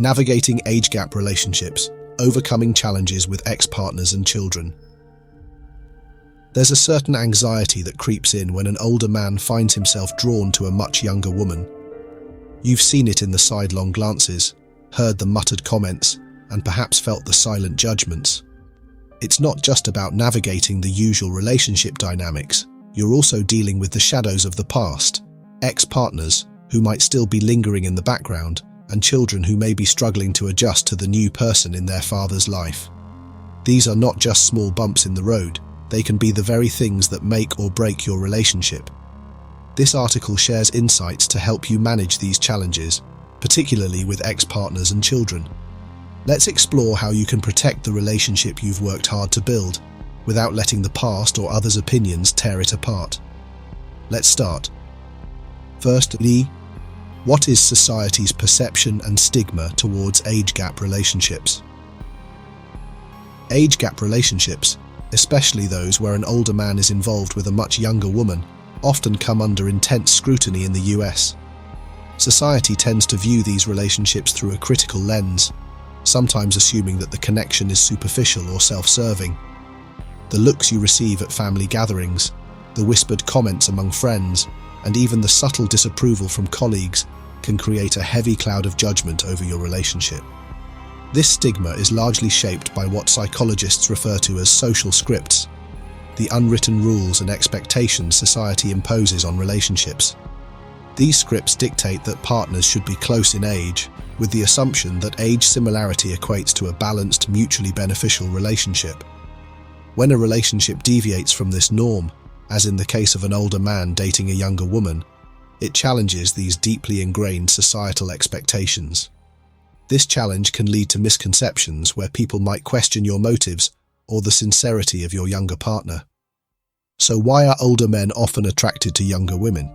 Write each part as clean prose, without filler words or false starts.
Navigating age gap relationships, overcoming challenges with ex-partners and children. There's a certain anxiety that creeps in when an older man finds himself drawn to a much younger woman. You've seen it in the sidelong glances, heard the muttered comments, and perhaps felt the silent judgments. It's not just about navigating the usual relationship dynamics, you're also dealing with the shadows of the past, ex-partners who might still be lingering in the background, and children who may be struggling to adjust to the new person in their father's life. These are not just small bumps in the road, they can be the very things that make or break your relationship. This article shares insights to help you manage these challenges, particularly with ex-partners and children. Let's explore how you can protect the relationship you've worked hard to build, without letting the past or others' opinions tear it apart. Let's start. Firstly, what is society's perception and stigma towards age gap relationships? Age gap relationships, especially those where an older man is involved with a much younger woman, often come under intense scrutiny in the US. Society tends to view these relationships through a critical lens, sometimes assuming that the connection is superficial or self-serving. The looks you receive at family gatherings, the whispered comments among friends, and even the subtle disapproval from colleagues can create a heavy cloud of judgment over your relationship. This stigma is largely shaped by what psychologists refer to as social scripts, the unwritten rules and expectations society imposes on relationships. These scripts dictate that partners should be close in age, with the assumption that age similarity equates to a balanced, mutually beneficial relationship. When a relationship deviates from this norm, as in the case of an older man dating a younger woman, it challenges these deeply ingrained societal expectations. This challenge can lead to misconceptions where people might question your motives or the sincerity of your younger partner. So why are older men often attracted to younger women?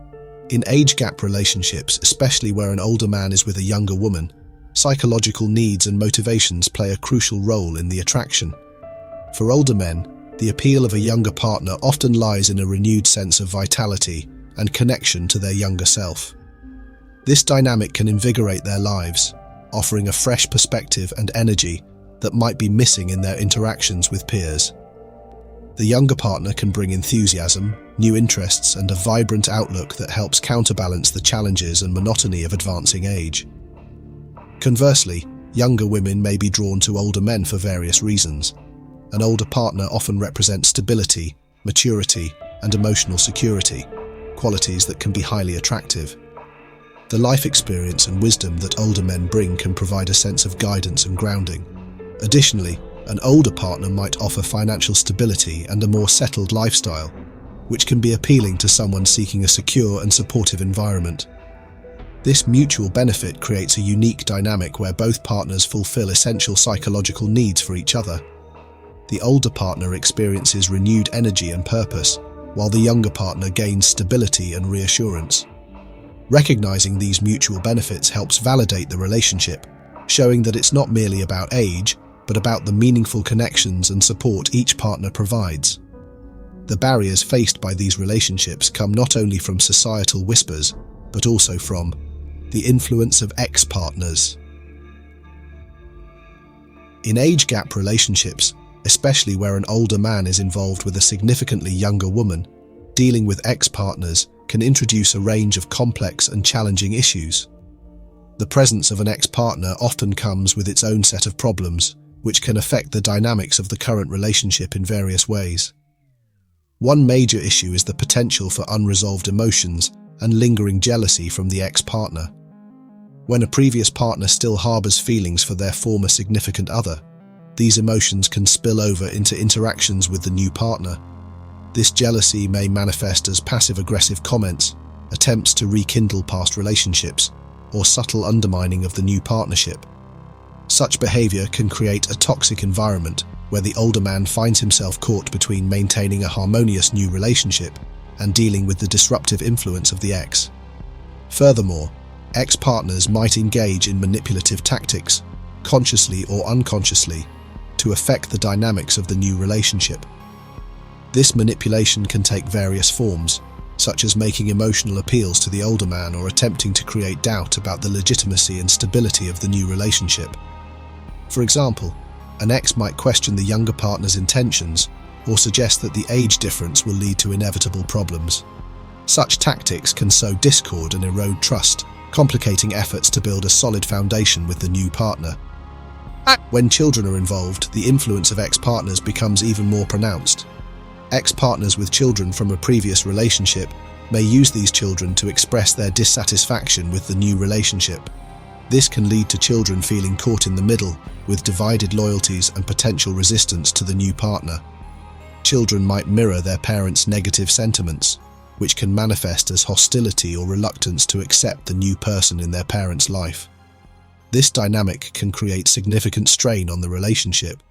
In age gap relationships, especially where an older man is with a younger woman, psychological needs and motivations play a crucial role in the attraction. For older men, the appeal of a younger partner often lies in a renewed sense of vitality and connection to their younger self. This dynamic can invigorate their lives, offering a fresh perspective and energy that might be missing in their interactions with peers. The younger partner can bring enthusiasm, new interests, and a vibrant outlook that helps counterbalance the challenges and monotony of advancing age. Conversely, younger women may be drawn to older men for various reasons. An older partner often represents stability, maturity, and emotional security, qualities that can be highly attractive. The life experience and wisdom that older men bring can provide a sense of guidance and grounding. Additionally, an older partner might offer financial stability and a more settled lifestyle, which can be appealing to someone seeking a secure and supportive environment. This mutual benefit creates a unique dynamic where both partners fulfill essential psychological needs for each other. The older partner experiences renewed energy and purpose, while the younger partner gains stability and reassurance. Recognizing these mutual benefits helps validate the relationship, showing that it's not merely about age, but about the meaningful connections and support each partner provides. The barriers faced by these relationships come not only from societal whispers, but also from the influence of ex-partners. In age gap relationships, especially where an older man is involved with a significantly younger woman, dealing with ex-partners can introduce a range of complex and challenging issues. The presence of an ex-partner often comes with its own set of problems, which can affect the dynamics of the current relationship in various ways. One major issue is the potential for unresolved emotions and lingering jealousy from the ex-partner. When a previous partner still harbors feelings for their former significant other, these emotions can spill over into interactions with the new partner. This jealousy may manifest as passive-aggressive comments, attempts to rekindle past relationships, or subtle undermining of the new partnership. Such behavior can create a toxic environment where the older man finds himself caught between maintaining a harmonious new relationship and dealing with the disruptive influence of the ex. Furthermore, ex-partners might engage in manipulative tactics, consciously or unconsciously, to affect the dynamics of the new relationship. This manipulation can take various forms, such as making emotional appeals to the older man or attempting to create doubt about the legitimacy and stability of the new relationship. For example, an ex might question the younger partner's intentions or suggest that the age difference will lead to inevitable problems. Such tactics can sow discord and erode trust, complicating efforts to build a solid foundation with the new partner. When children are involved, the influence of ex-partners becomes even more pronounced. Ex-partners with children from a previous relationship may use these children to express their dissatisfaction with the new relationship. This can lead to children feeling caught in the middle, with divided loyalties and potential resistance to the new partner. Children might mirror their parents' negative sentiments, which can manifest as hostility or reluctance to accept the new person in their parents' life. This dynamic can create significant strain on the relationship,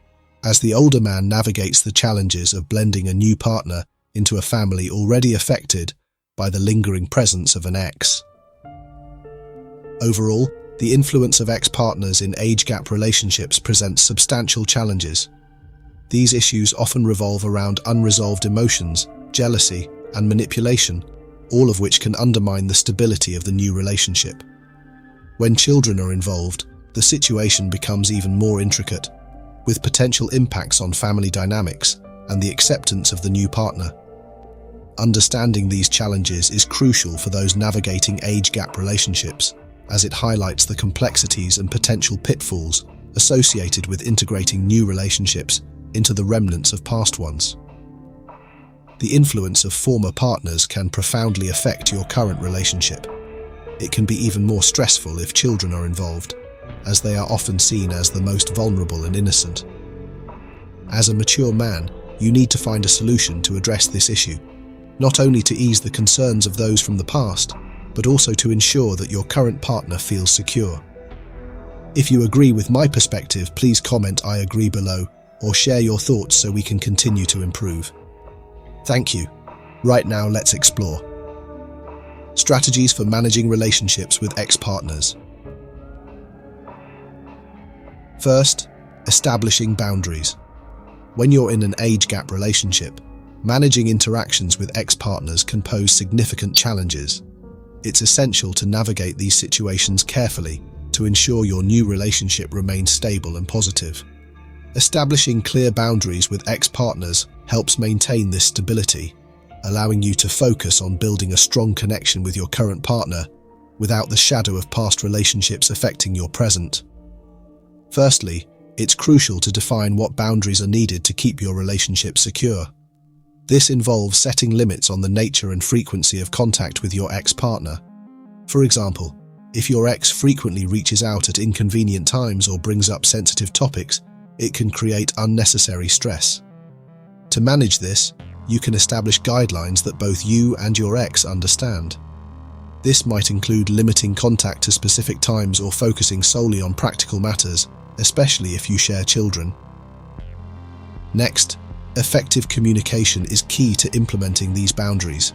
as the older man navigates the challenges of blending a new partner into a family already affected by the lingering presence of an ex. Overall, the influence of ex-partners in age gap relationships presents substantial challenges. These issues often revolve around unresolved emotions, jealousy, and manipulation, all of which can undermine the stability of the new relationship. When children are involved, the situation becomes even more intricate, with potential impacts on family dynamics and the acceptance of the new partner. Understanding these challenges is crucial for those navigating age gap relationships, as it highlights the complexities and potential pitfalls associated with integrating new relationships into the remnants of past ones. The influence of former partners can profoundly affect your current relationship. It can be even more stressful if children are involved, as they are often seen as the most vulnerable and innocent. As a mature man, you need to find a solution to address this issue, not only to ease the concerns of those from the past, but also to ensure that your current partner feels secure. If you agree with my perspective, please comment "I agree" below, or share your thoughts so we can continue to improve. Thank you. Right now, let's explore strategies for managing relationships with ex-partners. First, establishing boundaries. When you're in an age gap relationship, managing interactions with ex-partners can pose significant challenges. It's essential to navigate these situations carefully to ensure your new relationship remains stable and positive. Establishing clear boundaries with ex-partners helps maintain this stability, allowing you to focus on building a strong connection with your current partner without the shadow of past relationships affecting your present. Firstly, it's crucial to define what boundaries are needed to keep your relationship secure. This involves setting limits on the nature and frequency of contact with your ex-partner. For example, if your ex frequently reaches out at inconvenient times or brings up sensitive topics, it can create unnecessary stress. To manage this, you can establish guidelines that both you and your ex understand. This might include limiting contact to specific times or focusing solely on practical matters, especially if you share children. Next, effective communication is key to implementing these boundaries.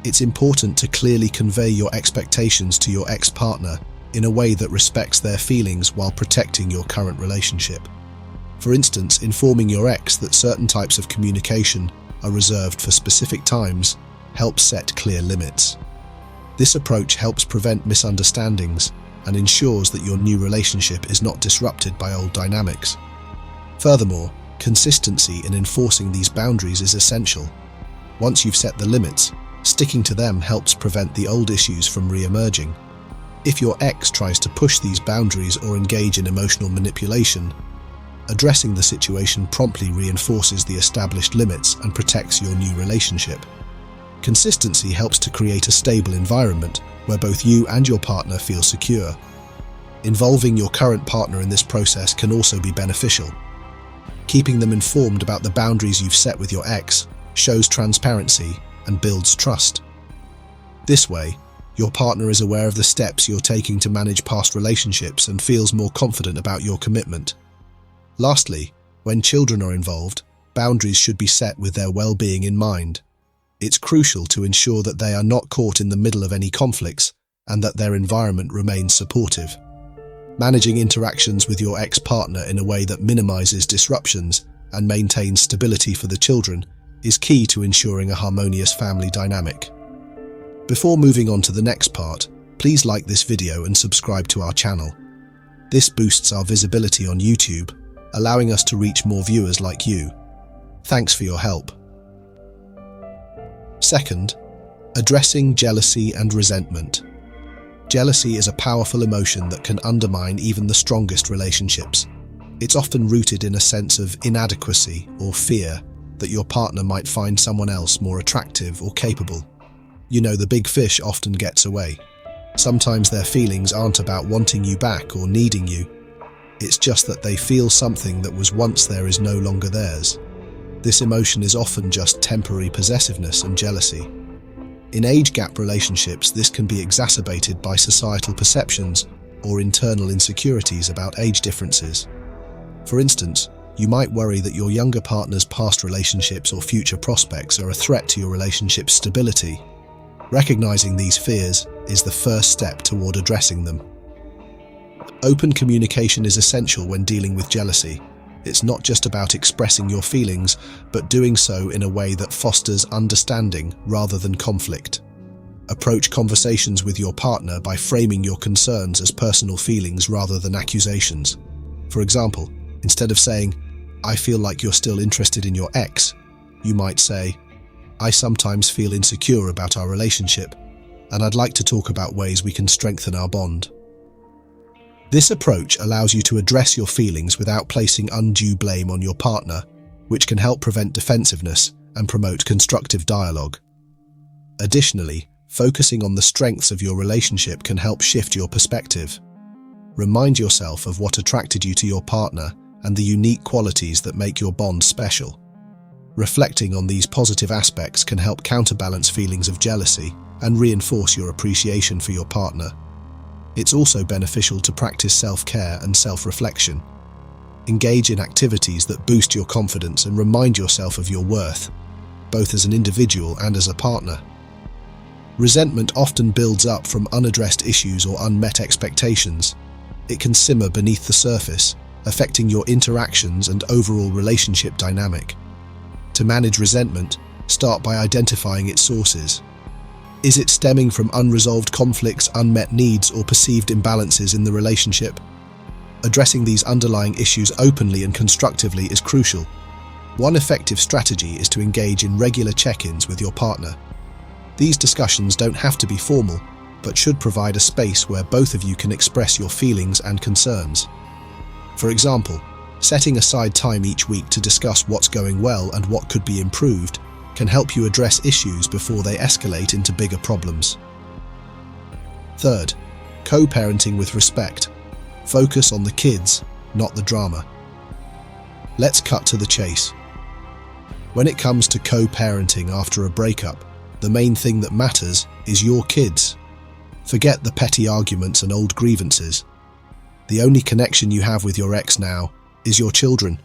It's important to clearly convey your expectations to your ex-partner in a way that respects their feelings while protecting your current relationship. For instance, informing your ex that certain types of communication are reserved for specific times helps set clear limits. This approach helps prevent misunderstandings and ensures that your new relationship is not disrupted by old dynamics. Furthermore, consistency in enforcing these boundaries is essential. Once you've set the limits, sticking to them helps prevent the old issues from re-emerging. If your ex tries to push these boundaries or engage in emotional manipulation, addressing the situation promptly reinforces the established limits and protects your new relationship. Consistency helps to create a stable environment where both you and your partner feel secure. Involving your current partner in this process can also be beneficial. Keeping them informed about the boundaries you've set with your ex shows transparency and builds trust. This way, your partner is aware of the steps you're taking to manage past relationships and feels more confident about your commitment. Lastly, when children are involved, boundaries should be set with their well-being in mind. It's crucial to ensure that they are not caught in the middle of any conflicts and that their environment remains supportive. Managing interactions with your ex-partner in a way that minimizes disruptions and maintains stability for the children is key to ensuring a harmonious family dynamic. Before moving on to the next part, please like this video and subscribe to our channel. This boosts our visibility on YouTube, allowing us to reach more viewers like you. Thanks for your help. Second, addressing jealousy and resentment. Jealousy is a powerful emotion that can undermine even the strongest relationships. It's often rooted in a sense of inadequacy or fear that your partner might find someone else more attractive or capable. You know, the big fish often gets away. Sometimes their feelings aren't about wanting you back or needing you. It's just that they feel something that was once there is no longer theirs. This emotion is often just temporary possessiveness and jealousy. In age gap relationships, this can be exacerbated by societal perceptions or internal insecurities about age differences. For instance, you might worry that your younger partner's past relationships or future prospects are a threat to your relationship's stability. Recognizing these fears is the first step toward addressing them. Open communication is essential when dealing with jealousy. It's not just about expressing your feelings, but doing so in a way that fosters understanding rather than conflict. Approach conversations with your partner by framing your concerns as personal feelings rather than accusations. For example, instead of saying, "I feel like you're still interested in your ex," you might say, "I sometimes feel insecure about our relationship, and I'd like to talk about ways we can strengthen our bond." This approach allows you to address your feelings without placing undue blame on your partner, which can help prevent defensiveness and promote constructive dialogue. Additionally, focusing on the strengths of your relationship can help shift your perspective. Remind yourself of what attracted you to your partner and the unique qualities that make your bond special. Reflecting on these positive aspects can help counterbalance feelings of jealousy and reinforce your appreciation for your partner. It's also beneficial to practice self-care and self-reflection. Engage in activities that boost your confidence and remind yourself of your worth, both as an individual and as a partner. Resentment often builds up from unaddressed issues or unmet expectations. It can simmer beneath the surface, affecting your interactions and overall relationship dynamic. To manage resentment, start by identifying its sources. Is it stemming from unresolved conflicts, unmet needs, or perceived imbalances in the relationship? Addressing these underlying issues openly and constructively is crucial. One effective strategy is to engage in regular check-ins with your partner. These discussions don't have to be formal, but should provide a space where both of you can express your feelings and concerns. For example, setting aside time each week to discuss what's going well and what could be improved can help you address issues before they escalate into bigger problems. Third, co-parenting with respect. Focus on the kids, not the drama. Let's cut to the chase. When it comes to co-parenting after a breakup, the main thing that matters is your kids. Forget the petty arguments and old grievances. The only connection you have with your ex now is your children.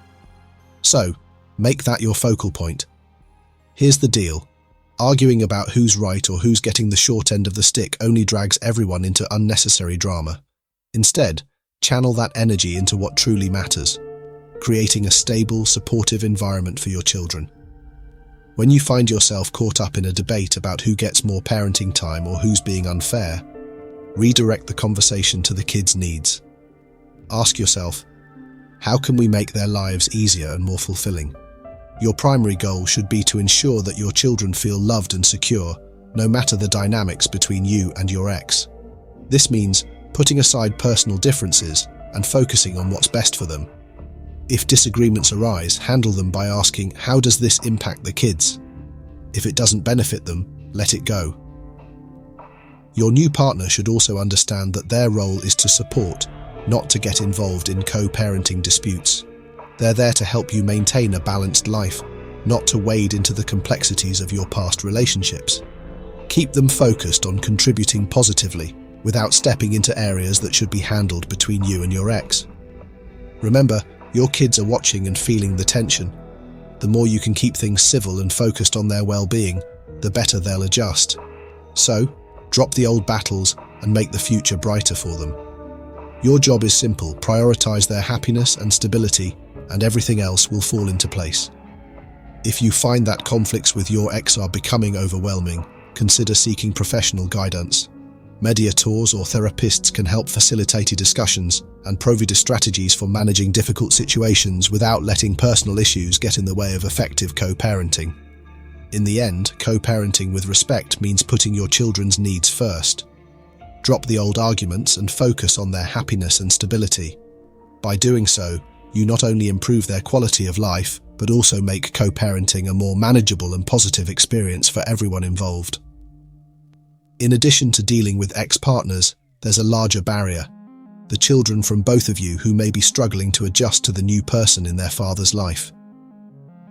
So, make that your focal point. Here's the deal. Arguing about who's right or who's getting the short end of the stick only drags everyone into unnecessary drama. Instead, channel that energy into what truly matters, creating a stable, supportive environment for your children. When you find yourself caught up in a debate about who gets more parenting time or who's being unfair, redirect the conversation to the kids' needs. Ask yourself, how can we make their lives easier and more fulfilling? Your primary goal should be to ensure that your children feel loved and secure, no matter the dynamics between you and your ex. This means putting aside personal differences and focusing on what's best for them. If disagreements arise, handle them by asking, how does this impact the kids? If it doesn't benefit them, let it go. Your new partner should also understand that their role is to support, not to get involved in co-parenting disputes. They're there to help you maintain a balanced life, not to wade into the complexities of your past relationships. Keep them focused on contributing positively, without stepping into areas that should be handled between you and your ex. Remember, your kids are watching and feeling the tension. The more you can keep things civil and focused on their well-being, the better they'll adjust. So, drop the old battles and make the future brighter for them. Your job is simple: prioritize their happiness and stability, and everything else will fall into place. If you find that conflicts with your ex are becoming overwhelming, consider seeking professional guidance. Mediators or therapists can help facilitate discussions and provide strategies for managing difficult situations without letting personal issues get in the way of effective co-parenting. In the end, co-parenting with respect means putting your children's needs first. Drop the old arguments and focus on their happiness and stability. By doing so, you not only improve their quality of life, but also make co-parenting a more manageable and positive experience for everyone involved. In addition to dealing with ex-partners, there's a larger barrier: the children from both of you who may be struggling to adjust to the new person in their father's life.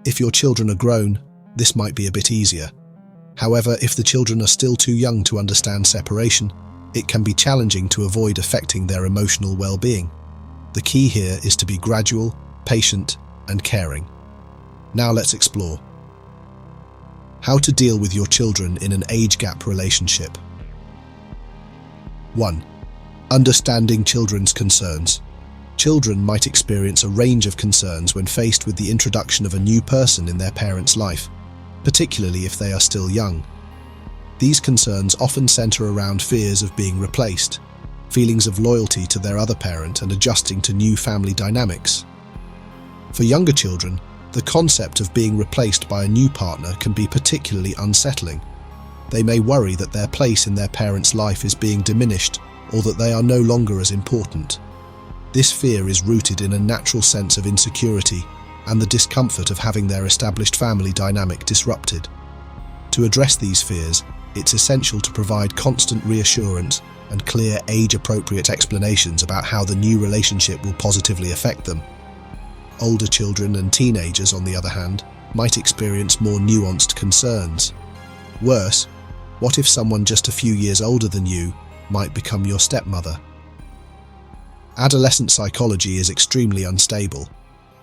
If your children are grown, this might be a bit easier. However, if the children are still too young to understand separation, it can be challenging to avoid affecting their emotional well-being. The key here is to be gradual, patient, and caring. Now let's explore how to deal with your children in an age gap relationship. 1. Understanding children's concerns. Children might experience a range of concerns when faced with the introduction of a new person in their parent's life, particularly if they are still young. These concerns often center around fears of being replaced, feelings of loyalty to their other parent, and adjusting to new family dynamics. For younger children, the concept of being replaced by a new partner can be particularly unsettling. They may worry that their place in their parent's life is being diminished or that they are no longer as important. This fear is rooted in a natural sense of insecurity and the discomfort of having their established family dynamic disrupted. To address these fears, it's essential to provide constant reassurance and clear, age-appropriate explanations about how the new relationship will positively affect them. Older children and teenagers, on the other hand, might experience more nuanced concerns. Worse, what if someone just a few years older than you might become your stepmother? Adolescent psychology is extremely unstable,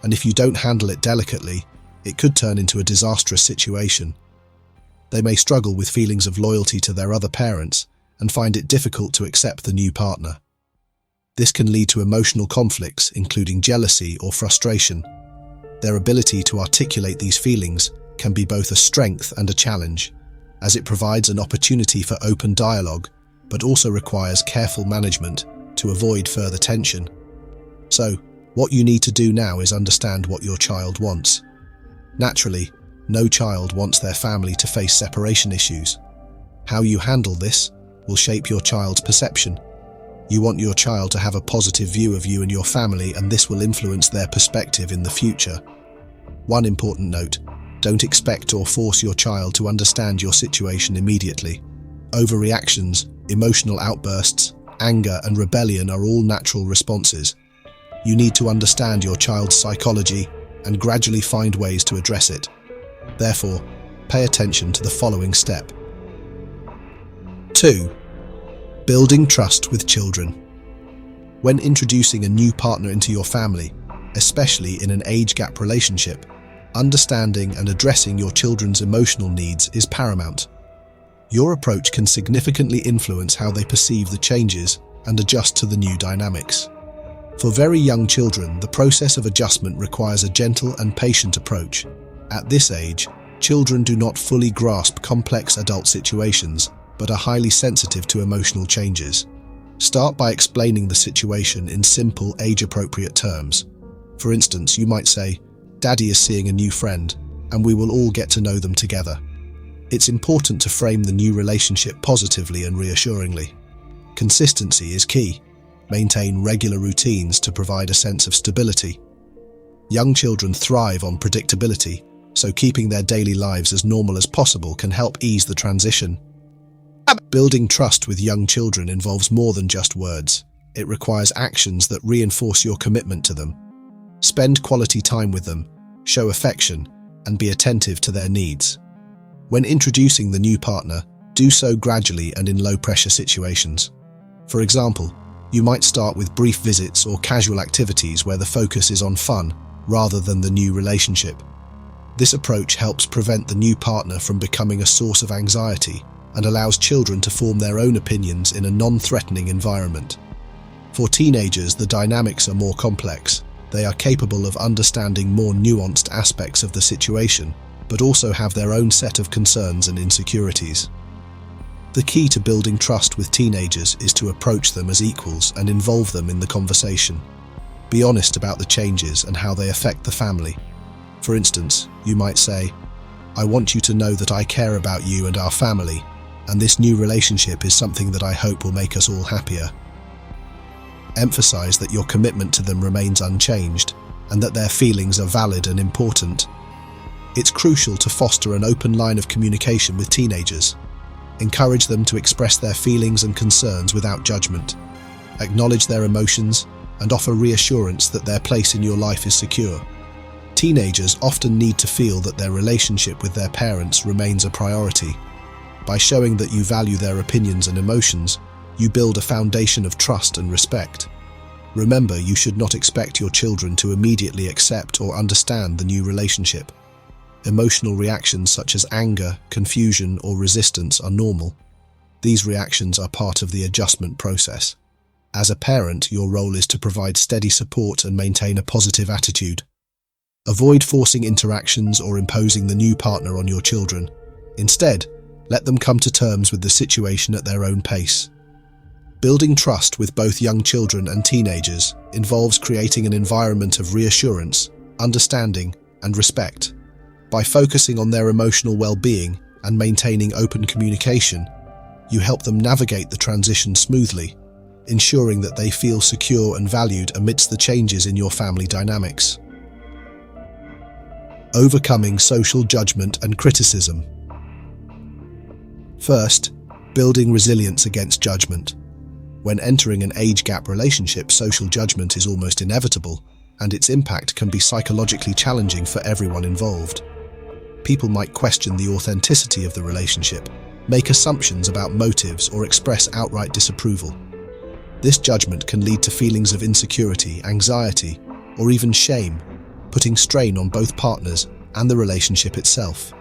and if you don't handle it delicately, it could turn into a disastrous situation. They may struggle with feelings of loyalty to their other parents and find it difficult to accept the new partner. This can lead to emotional conflicts, including jealousy or frustration. Their ability to articulate these feelings can be both a strength and a challenge, as it provides an opportunity for open dialogue, but also requires careful management to avoid further tension. So, what you need to do now is understand what your child wants. Naturally, no child wants their family to face separation issues. How you handle this will shape your child's perception. You want your child to have a positive view of you and your family, and this will influence their perspective in the future. One important note: don't expect or force your child to understand your situation immediately. Overreactions, emotional outbursts, anger, and rebellion are all natural responses. You need to understand your child's psychology and gradually find ways to address it. Therefore, pay attention to the following step. 2. Building trust with children. When introducing a new partner into your family, especially in an age gap relationship, understanding and addressing your children's emotional needs is paramount. Your approach can significantly influence how they perceive the changes and adjust to the new dynamics. For very young children, the process of adjustment requires a gentle and patient approach. At this age, children do not fully grasp complex adult situations, but are highly sensitive to emotional changes. Start by explaining the situation in simple, age-appropriate terms. For instance, you might say, "Daddy is seeing a new friend, and we will all get to know them together." It's important to frame the new relationship positively and reassuringly. Consistency is key. Maintain regular routines to provide a sense of stability. Young children thrive on predictability, so keeping their daily lives as normal as possible can help ease the transition. Building trust with young children involves more than just words. It requires actions that reinforce your commitment to them. Spend quality time with them, show affection, and be attentive to their needs. When introducing the new partner, do so gradually and in low-pressure situations. For example, you might start with brief visits or casual activities where the focus is on fun rather than the new relationship. This approach helps prevent the new partner from becoming a source of anxiety and allows children to form their own opinions in a non-threatening environment. For teenagers, the dynamics are more complex. They are capable of understanding more nuanced aspects of the situation, but also have their own set of concerns and insecurities. The key to building trust with teenagers is to approach them as equals and involve them in the conversation. Be honest about the changes and how they affect the family. For instance, you might say, "I want you to know that I care about you and our family, and this new relationship is something that I hope will make us all happier." Emphasize that your commitment to them remains unchanged and that their feelings are valid and important. It's crucial to foster an open line of communication with teenagers. Encourage them to express their feelings and concerns without judgment. Acknowledge their emotions and offer reassurance that their place in your life is secure. Teenagers often need to feel that their relationship with their parents remains a priority. By showing that you value their opinions and emotions, you build a foundation of trust and respect. Remember, you should not expect your children to immediately accept or understand the new relationship. Emotional reactions such as anger, confusion, or resistance are normal. These reactions are part of the adjustment process. As a parent, your role is to provide steady support and maintain a positive attitude. Avoid forcing interactions or imposing the new partner on your children. Instead, let them come to terms with the situation at their own pace. Building trust with both young children and teenagers involves creating an environment of reassurance, understanding, and respect. By focusing on their emotional well-being and maintaining open communication, you help them navigate the transition smoothly, ensuring that they feel secure and valued amidst the changes in your family dynamics. Overcoming social judgment and criticism. First, building resilience against judgment. When entering an age gap relationship, social judgment is almost inevitable, and its impact can be psychologically challenging for everyone involved. People might question the authenticity of the relationship, make assumptions about motives, or express outright disapproval. This judgment can lead to feelings of insecurity, anxiety, or even shame, putting strain on both partners and the relationship itself.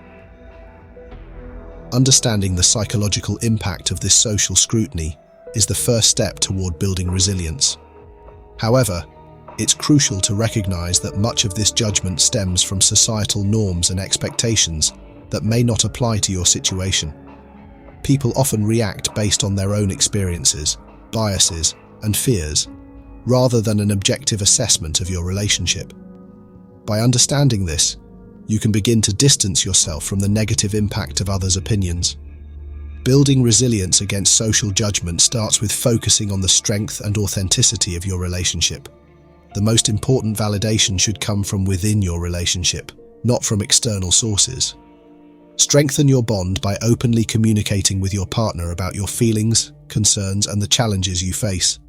Understanding the psychological impact of this social scrutiny is the first step toward building resilience. However, it's crucial to recognize that much of this judgment stems from societal norms and expectations that may not apply to your situation. People often react based on their own experiences, biases, and fears, rather than an objective assessment of your relationship. By understanding this, you can begin to distance yourself from the negative impact of others' opinions. Building resilience against social judgment starts with focusing on the strength and authenticity of your relationship. The most important validation should come from within your relationship, not from external sources. Strengthen your bond by openly communicating with your partner about your feelings, concerns, and the challenges you face.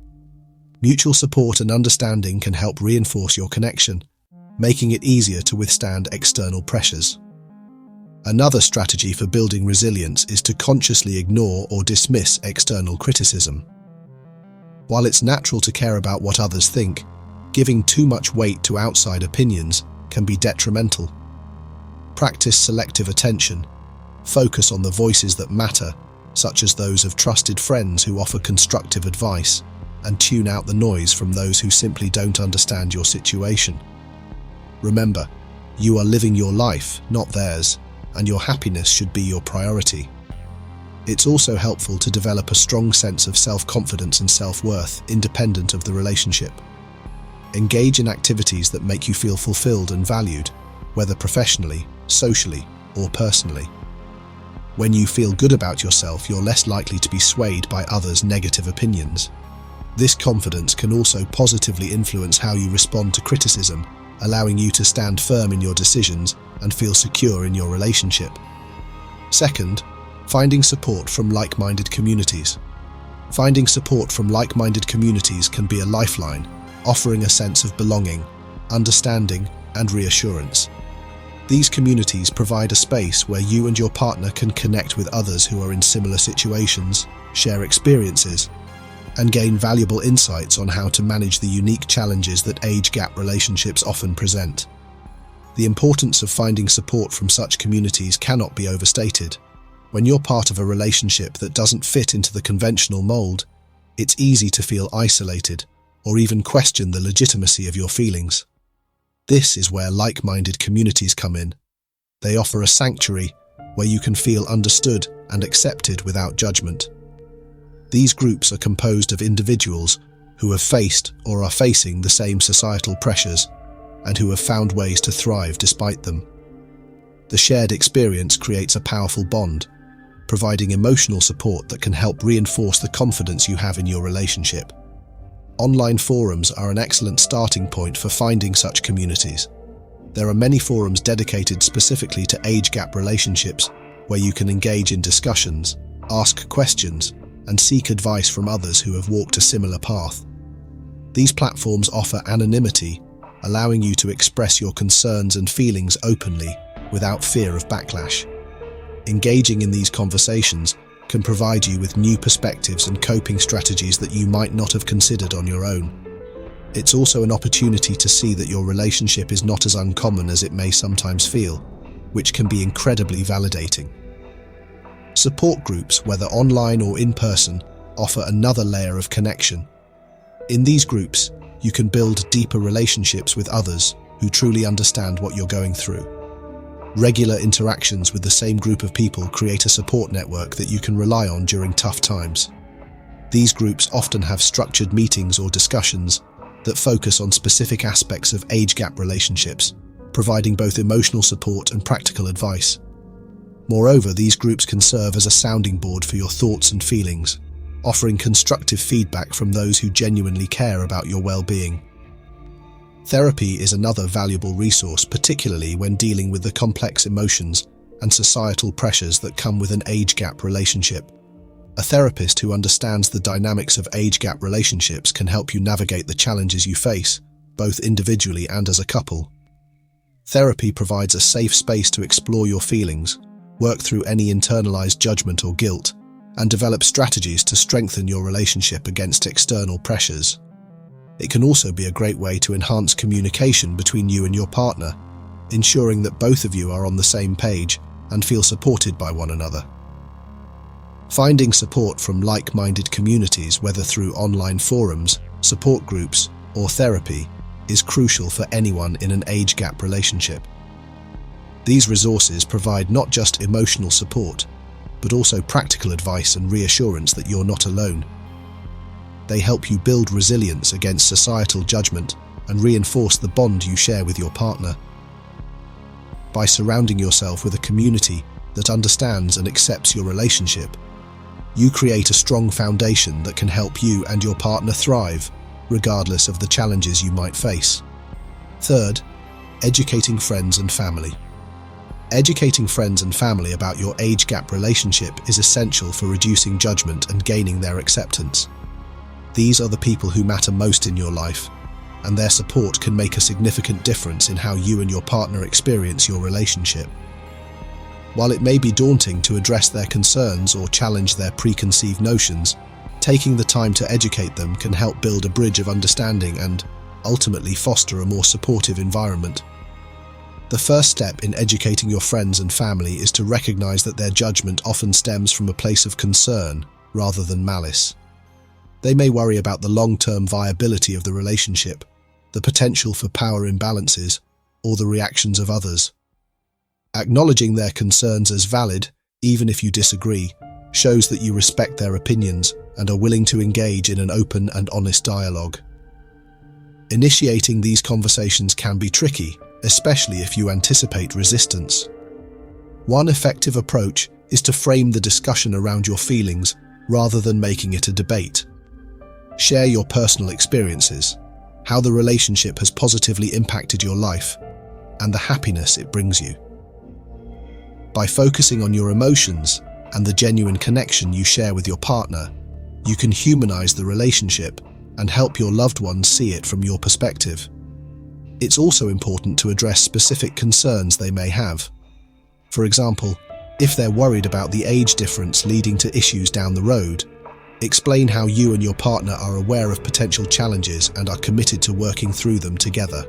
Mutual support and understanding can help reinforce your connection, making it easier to withstand external pressures. Another strategy for building resilience is to consciously ignore or dismiss external criticism. While it's natural to care about what others think, giving too much weight to outside opinions can be detrimental. Practice selective attention. Focus on the voices that matter, such as those of trusted friends who offer constructive advice, and tune out the noise from those who simply don't understand your situation. Remember, you are living your life, not theirs, and your happiness should be your priority. It's also helpful to develop a strong sense of self-confidence and self-worth, independent of the relationship. Engage in activities that make you feel fulfilled and valued, whether professionally, socially, or personally. When you feel good about yourself, you're less likely to be swayed by others' negative opinions. This confidence can also positively influence how you respond to criticism, allowing you to stand firm in your decisions and feel secure in your relationship. Second, finding support from like-minded communities. Finding support from like-minded communities can be a lifeline, offering a sense of belonging, understanding, and reassurance. These communities provide a space where you and your partner can connect with others who are in similar situations, share experiences, and gain valuable insights on how to manage the unique challenges that age gap relationships often present. The importance of finding support from such communities cannot be overstated. When you're part of a relationship that doesn't fit into the conventional mold, it's easy to feel isolated or even question the legitimacy of your feelings. This is where like-minded communities come in. They offer a sanctuary where you can feel understood and accepted without judgment. These groups are composed of individuals who have faced or are facing the same societal pressures and who have found ways to thrive despite them. The shared experience creates a powerful bond, providing emotional support that can help reinforce the confidence you have in your relationship. Online forums are an excellent starting point for finding such communities. There are many forums dedicated specifically to age gap relationships, where you can engage in discussions, ask questions, and seek advice from others who have walked a similar path. These platforms offer anonymity, allowing you to express your concerns and feelings openly without fear of backlash. Engaging in these conversations can provide you with new perspectives and coping strategies that you might not have considered on your own. It's also an opportunity to see that your relationship is not as uncommon as it may sometimes feel, which can be incredibly validating. Support groups, whether online or in person, offer another layer of connection. In these groups, you can build deeper relationships with others who truly understand what you're going through. Regular interactions with the same group of people create a support network that you can rely on during tough times. These groups often have structured meetings or discussions that focus on specific aspects of age gap relationships, providing both emotional support and practical advice. Moreover, these groups can serve as a sounding board for your thoughts and feelings, offering constructive feedback from those who genuinely care about your well-being. Therapy is another valuable resource, particularly when dealing with the complex emotions and societal pressures that come with an age gap relationship. A therapist who understands the dynamics of age gap relationships can help you navigate the challenges you face, both individually and as a couple. Therapy provides a safe space to explore your feelings, work through any internalized judgment or guilt, and develop strategies to strengthen your relationship against external pressures. It can also be a great way to enhance communication between you and your partner, ensuring that both of you are on the same page and feel supported by one another. Finding support from like-minded communities, whether through online forums, support groups, or therapy, is crucial for anyone in an age gap relationship. These resources provide not just emotional support, but also practical advice and reassurance that you're not alone. They help you build resilience against societal judgment and reinforce the bond you share with your partner. By surrounding yourself with a community that understands and accepts your relationship, you create a strong foundation that can help you and your partner thrive, regardless of the challenges you might face. Third, educating friends and family. Educating friends and family about your age gap relationship is essential for reducing judgment and gaining their acceptance. These are the people who matter most in your life, and their support can make a significant difference in how you and your partner experience your relationship. While it may be daunting to address their concerns or challenge their preconceived notions, taking the time to educate them can help build a bridge of understanding and, ultimately, foster a more supportive environment. The first step in educating your friends and family is to recognize that their judgment often stems from a place of concern rather than malice. They may worry about the long-term viability of the relationship, the potential for power imbalances, or the reactions of others. Acknowledging their concerns as valid, even if you disagree, shows that you respect their opinions and are willing to engage in an open and honest dialogue. Initiating these conversations can be tricky, especially if you anticipate resistance. One effective approach is to frame the discussion around your feelings rather than making it a debate. Share your personal experiences, how the relationship has positively impacted your life, and the happiness it brings you. By focusing on your emotions and the genuine connection you share with your partner, you can humanize the relationship and help your loved ones see it from your perspective. It's also important to address specific concerns they may have. For example, if they're worried about the age difference leading to issues down the road, explain how you and your partner are aware of potential challenges and are committed to working through them together.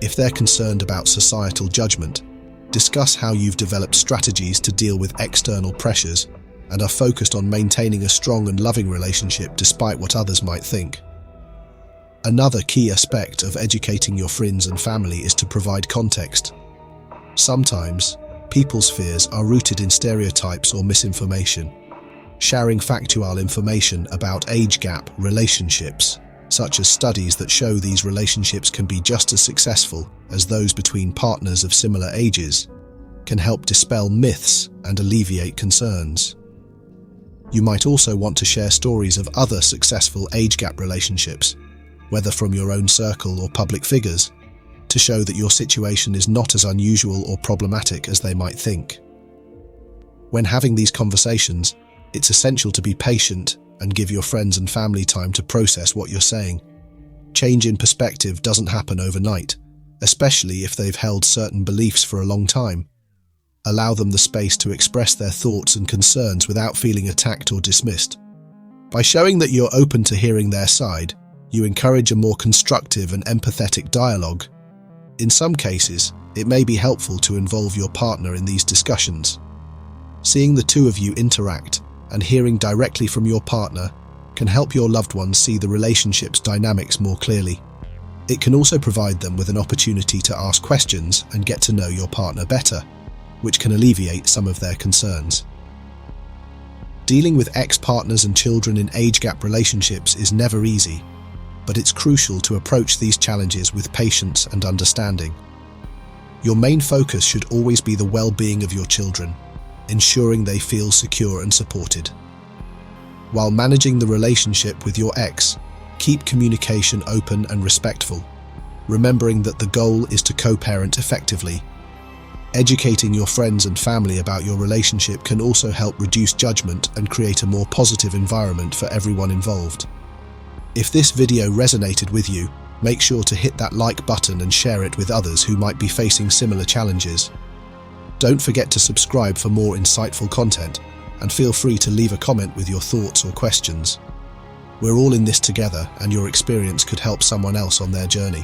If they're concerned about societal judgment, discuss how you've developed strategies to deal with external pressures and are focused on maintaining a strong and loving relationship despite what others might think. Another key aspect of educating your friends and family is to provide context. Sometimes, people's fears are rooted in stereotypes or misinformation. Sharing factual information about age gap relationships, such as studies that show these relationships can be just as successful as those between partners of similar ages, can help dispel myths and alleviate concerns. You might also want to share stories of other successful age gap relationships, whether from your own circle or public figures, to show that your situation is not as unusual or problematic as they might think. When having these conversations, it's essential to be patient and give your friends and family time to process what you're saying. Change in perspective doesn't happen overnight, especially if they've held certain beliefs for a long time. Allow them the space to express their thoughts and concerns without feeling attacked or dismissed. By showing that you're open to hearing their side, you encourage a more constructive and empathetic dialogue. In some cases, it may be helpful to involve your partner in these discussions. Seeing the two of you interact and hearing directly from your partner can help your loved ones see the relationship's dynamics more clearly. It can also provide them with an opportunity to ask questions and get to know your partner better, which can alleviate some of their concerns. Dealing with ex-partners and children in age gap relationships is never easy, but it's crucial to approach these challenges with patience and understanding. Your main focus should always be the well-being of your children, ensuring they feel secure and supported. While managing the relationship with your ex, keep communication open and respectful, remembering that the goal is to co-parent effectively. Educating your friends and family about your relationship can also help reduce judgment and create a more positive environment for everyone involved. If this video resonated with you, make sure to hit that like button and share it with others who might be facing similar challenges. Don't forget to subscribe for more insightful content, and feel free to leave a comment with your thoughts or questions. We're all in this together, and your experience could help someone else on their journey.